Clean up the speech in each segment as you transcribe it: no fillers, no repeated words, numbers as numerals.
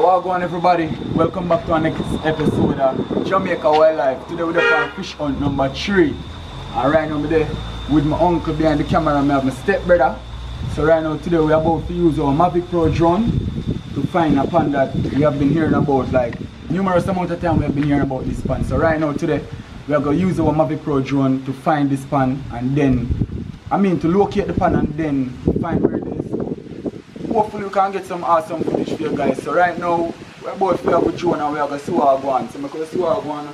What's going on, everybody? Welcome back to our next episode of Jamaica Wildlife. Today we're on fish hunt number 3. And right now I'm there with my uncle behind the camera and I have my stepbrother. So right now today we're about to use our Mavic Pro drone to find a pond that we have been hearing about, like numerous amount of time we have been hearing about this pond. So right now today we are going to use our Mavic Pro drone to find this pond and then, to locate the pond and then find where it is. Hopefully we can get some awesome footage for you guys. So right now we're about to have a drone and we're going to see what we're going. So we're going to see what we're going.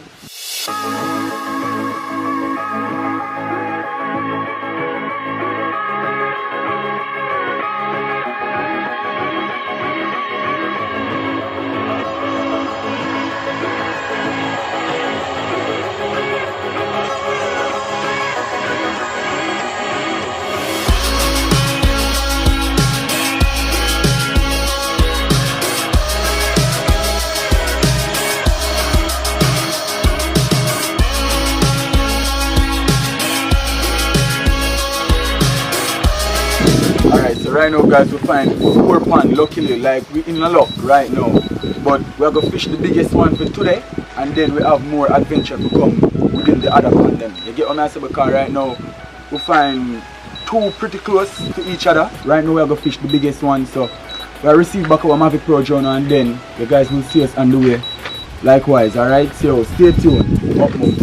Alright, so right now guys we find 4 ponds, luckily, like we in a luck right now. But we're going to fish the biggest one for today and then we have more adventure to come within the other pond then. You get what I say, because right now we find 2 pretty close to each other. Right now we're going to fish the biggest one, so we'll receive back our Mavic Pro drone and then you guys will see us on the way likewise. Alright, so stay tuned. Up move.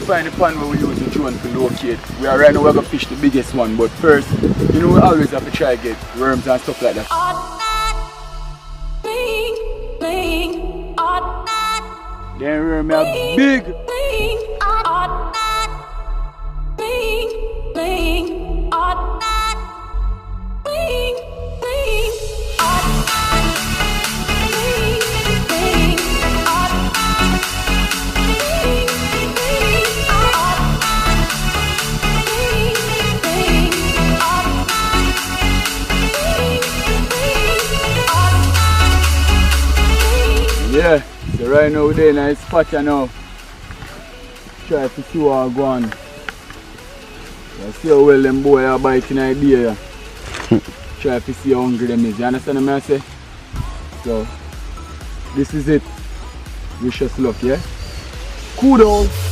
Find the pond where we use the drone to locate. We are right now we're gonna fish the biggest one, but first, we always have to try to get worms and stuff like that. Then worm are big. Yeah, so right now we're in a spot now. Try to see what I'm going. I see how well them boys are biting idea. Try to see how hungry them is. You understand what I say? So, this is it. Wish us luck, yeah? Kudos!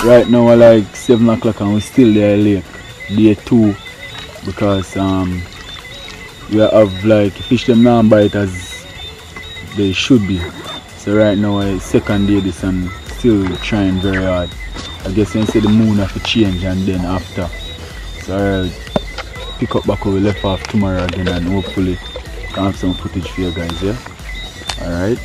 Right now we're like 7 o'clock and we're still there late, day 2, because we have like fish them now bite as they should be. So right now it's second day this and still trying very hard. I guess you say the moon have to change and then after. So I'll pick up back where we left off tomorrow again and hopefully can have some footage for you guys, yeah? Alright.